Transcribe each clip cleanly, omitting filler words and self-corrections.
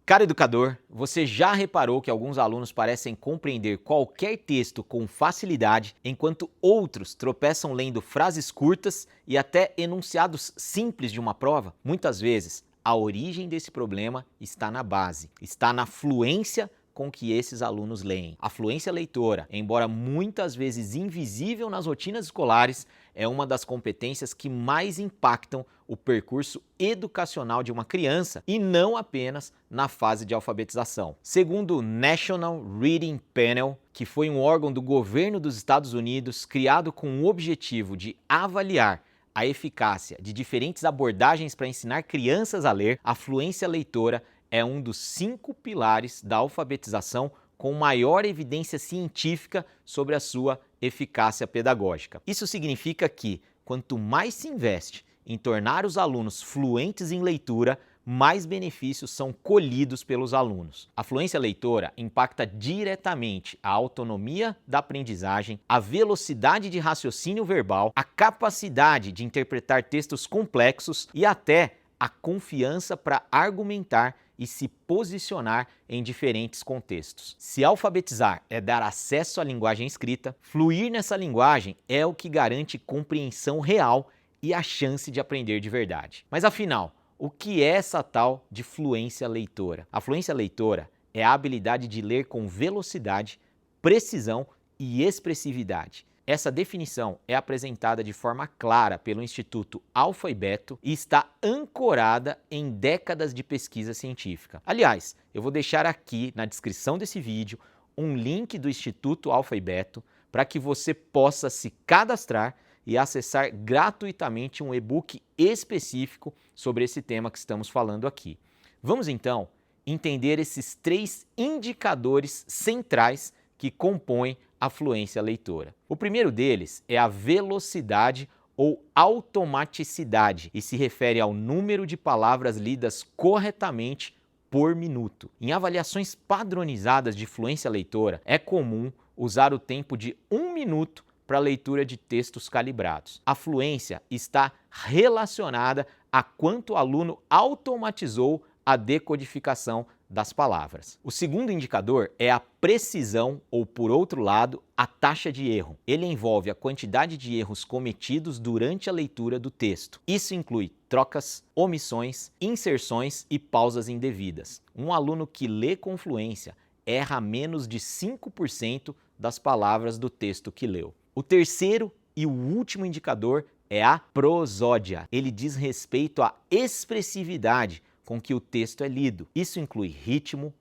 Caro educador, você já reparou que alguns alunos parecem compreender qualquer texto com facilidade, enquanto outros tropeçam lendo frases curtas e até enunciados simples de uma prova? Muitas vezes, a origem desse problema está na base, está na fluência com que esses alunos leem. A fluência leitora, embora muitas vezes invisível nas rotinas escolares, é uma das competências que mais impactam o percurso educacional de uma criança e não apenas na fase de alfabetização. Segundo o National Reading Panel, que foi um órgão do governo dos Estados Unidos criado com o objetivo de avaliar a eficácia de diferentes abordagens para ensinar crianças a ler, a fluência leitora é um dos 5 pilares da alfabetização com maior evidência científica sobre a sua eficácia pedagógica. Isso significa que, quanto mais se investe em tornar os alunos fluentes em leitura, mais benefícios são colhidos pelos alunos. A fluência leitora impacta diretamente a autonomia da aprendizagem, a velocidade de raciocínio verbal, a capacidade de interpretar textos complexos e até a confiança para argumentar e se posicionar em diferentes contextos. Se alfabetizar é dar acesso à linguagem escrita, fluir nessa linguagem é o que garante compreensão real e a chance de aprender de verdade. Mas afinal, o que é essa tal de fluência leitora? A fluência leitora é a habilidade de ler com velocidade, precisão e expressividade. Essa definição é apresentada de forma clara pelo Instituto Alfa e Beto e está ancorada em décadas de pesquisa científica. Aliás, eu vou deixar aqui na descrição desse vídeo um link do Instituto Alfa e Beto para que você possa se cadastrar e acessar gratuitamente um e-book específico sobre esse tema que estamos falando aqui. Vamos então entender esses 3 indicadores centrais que compõem a fluência leitora. O primeiro deles é a velocidade ou automaticidade e se refere ao número de palavras lidas corretamente por minuto. Em avaliações padronizadas de fluência leitora, é comum usar o tempo de 1 minuto para a leitura de textos calibrados. A fluência está relacionada a quanto o aluno automatizou a decodificação das palavras. O segundo indicador é a precisão ou, por outro lado, a taxa de erro. Ele envolve a quantidade de erros cometidos durante a leitura do texto. Isso inclui trocas, omissões, inserções e pausas indevidas. Um aluno que lê com fluência erra menos de 5% das palavras do texto que leu. O terceiro e o último indicador é a prosódia. Ele diz respeito à expressividade com que o texto é lido. Isso inclui ritmo,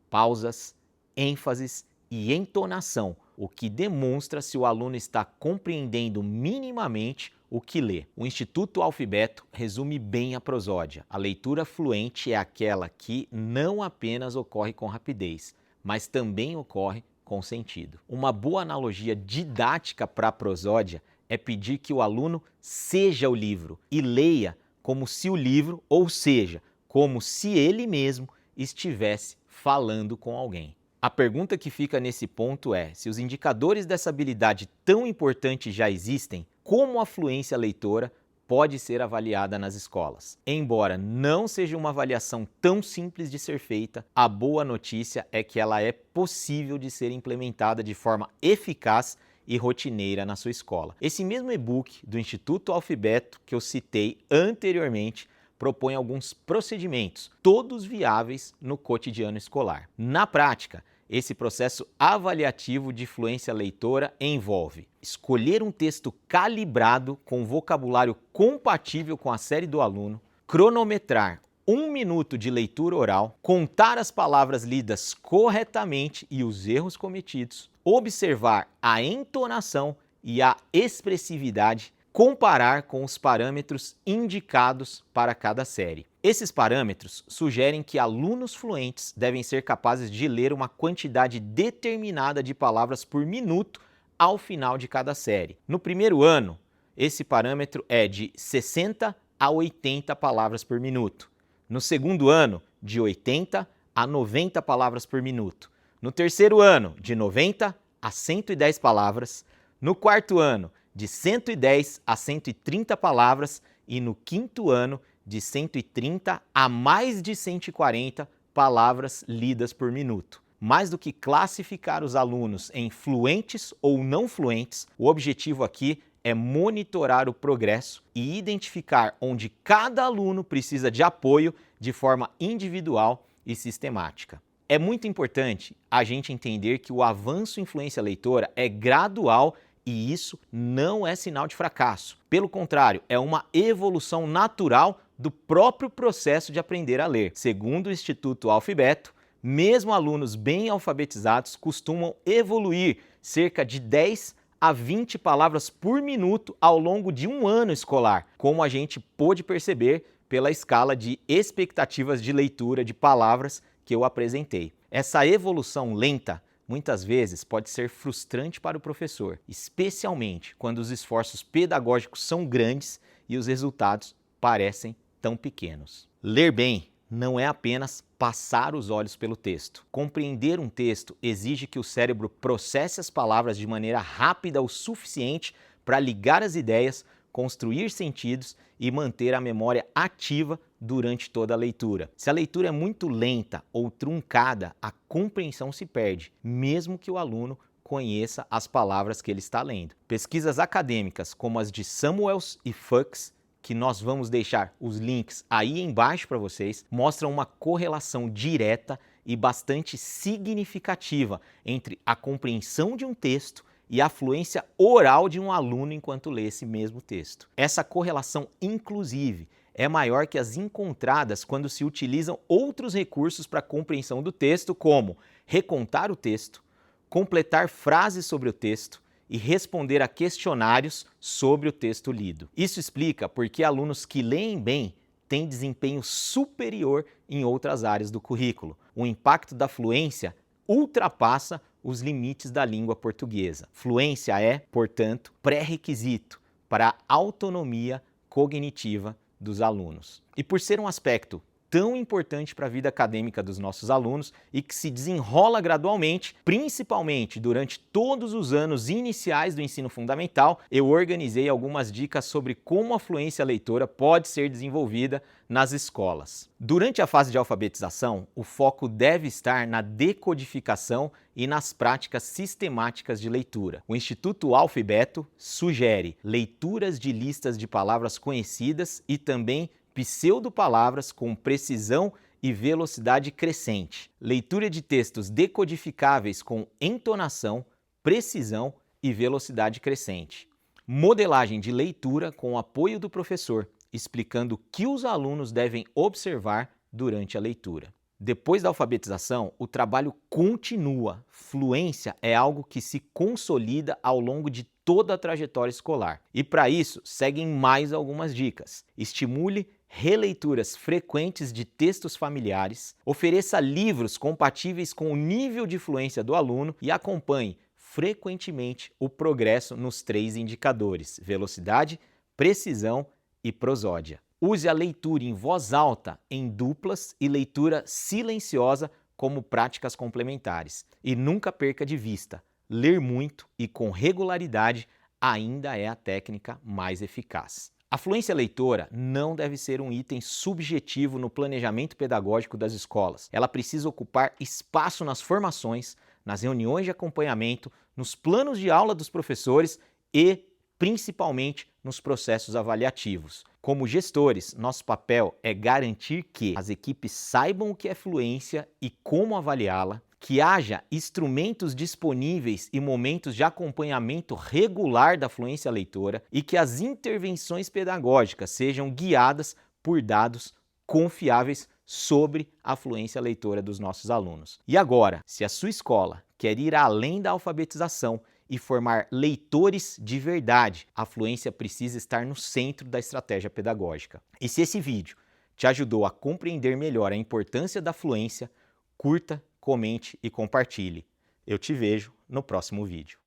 pausas, ênfases e entonação, o que demonstra se o aluno está compreendendo minimamente o que lê. O Instituto Alfa e Beto resume bem a prosódia. A leitura fluente é aquela que não apenas ocorre com rapidez, mas também ocorre com sentido. Uma boa analogia didática para a prosódia é pedir que o aluno seja o livro e leia como se o livro, ou seja, como se ele mesmo estivesse falando com alguém. A pergunta que fica nesse ponto é: se os indicadores dessa habilidade tão importante já existem, como a fluência leitora pode ser avaliada nas escolas? Embora não seja uma avaliação tão simples de ser feita, a boa notícia é que ela é possível de ser implementada de forma eficaz e rotineira na sua escola. Esse mesmo e-book do Instituto Alfa e Beto que eu citei anteriormente propõe alguns procedimentos, todos viáveis no cotidiano escolar. Na prática, esse processo avaliativo de fluência leitora envolve escolher um texto calibrado com vocabulário compatível com a série do aluno, cronometrar 1 minuto de leitura oral, contar as palavras lidas corretamente e os erros cometidos, observar a entonação e a expressividade, comparar com os parâmetros indicados para cada série. Esses parâmetros sugerem que alunos fluentes devem ser capazes de ler uma quantidade determinada de palavras por minuto ao final de cada série. No primeiro ano, esse parâmetro é de 60 a 80 palavras por minuto. No segundo ano, de 80 a 90 palavras por minuto. No terceiro ano, de 90 a 110 palavras. No quarto ano, de 110 a 130 palavras e no quinto ano de 130 a mais de 140 palavras lidas por minuto. Mais do que classificar os alunos em fluentes ou não fluentes, o objetivo aqui é monitorar o progresso e identificar onde cada aluno precisa de apoio de forma individual e sistemática. É muito importante a gente entender que o avanço em fluência leitora é gradual e isso não é sinal de fracasso. Pelo contrário, é uma evolução natural do próprio processo de aprender a ler. Segundo o Instituto Alfabeto, mesmo alunos bem alfabetizados costumam evoluir cerca de 10 a 20 palavras por minuto ao longo de um ano escolar, como a gente pôde perceber pela escala de expectativas de leitura de palavras que eu apresentei. Essa evolução lenta muitas vezes pode ser frustrante para o professor, especialmente quando os esforços pedagógicos são grandes e os resultados parecem tão pequenos. Ler bem não é apenas passar os olhos pelo texto. Compreender um texto exige que o cérebro processe as palavras de maneira rápida o suficiente para ligar as ideias, construir sentidos e manter a memória ativa durante toda a leitura. Se a leitura é muito lenta ou truncada, a compreensão se perde, mesmo que o aluno conheça as palavras que ele está lendo. Pesquisas acadêmicas como as de Samuels e Fuchs, que nós vamos deixar os links aí embaixo para vocês, mostram uma correlação direta e bastante significativa entre a compreensão de um texto e a fluência oral de um aluno enquanto lê esse mesmo texto. Essa correlação, inclusive, é maior que as encontradas quando se utilizam outros recursos para a compreensão do texto, como recontar o texto, completar frases sobre o texto, e responder a questionários sobre o texto lido. Isso explica por que alunos que leem bem têm desempenho superior em outras áreas do currículo. O impacto da fluência ultrapassa os limites da língua portuguesa. Fluência é, portanto, pré-requisito para a autonomia cognitiva dos alunos. E por ser um aspecto tão importante para a vida acadêmica dos nossos alunos e que se desenrola gradualmente, principalmente durante todos os anos iniciais do ensino fundamental, eu organizei algumas dicas sobre como a fluência leitora pode ser desenvolvida nas escolas. Durante a fase de alfabetização, o foco deve estar na decodificação e nas práticas sistemáticas de leitura. O Instituto Alfabeto sugere leituras de listas de palavras conhecidas e também pseudopalavras com precisão e velocidade crescente. Leitura de textos decodificáveis com entonação, precisão e velocidade crescente. Modelagem de leitura com o apoio do professor, explicando o que os alunos devem observar durante a leitura. Depois da alfabetização, o trabalho continua. Fluência é algo que se consolida ao longo de toda a trajetória escolar. E para isso, seguem mais algumas dicas. Estimule releituras frequentes de textos familiares, ofereça livros compatíveis com o nível de fluência do aluno e acompanhe frequentemente o progresso nos 3 indicadores: velocidade, precisão e prosódia. Use a leitura em voz alta, em duplas e leitura silenciosa como práticas complementares. E nunca perca de vista, ler muito e com regularidade ainda é a técnica mais eficaz. A fluência leitora não deve ser um item subjetivo no planejamento pedagógico das escolas. Ela precisa ocupar espaço nas formações, nas reuniões de acompanhamento, nos planos de aula dos professores e, principalmente, nos processos avaliativos. Como gestores, nosso papel é garantir que as equipes saibam o que é fluência e como avaliá-la, que haja instrumentos disponíveis e momentos de acompanhamento regular da fluência leitora e que as intervenções pedagógicas sejam guiadas por dados confiáveis sobre a fluência leitora dos nossos alunos. E agora, se a sua escola quer ir além da alfabetização e formar leitores de verdade, a fluência precisa estar no centro da estratégia pedagógica. E se esse vídeo te ajudou a compreender melhor a importância da fluência, curta, comente e compartilhe. Eu te vejo no próximo vídeo.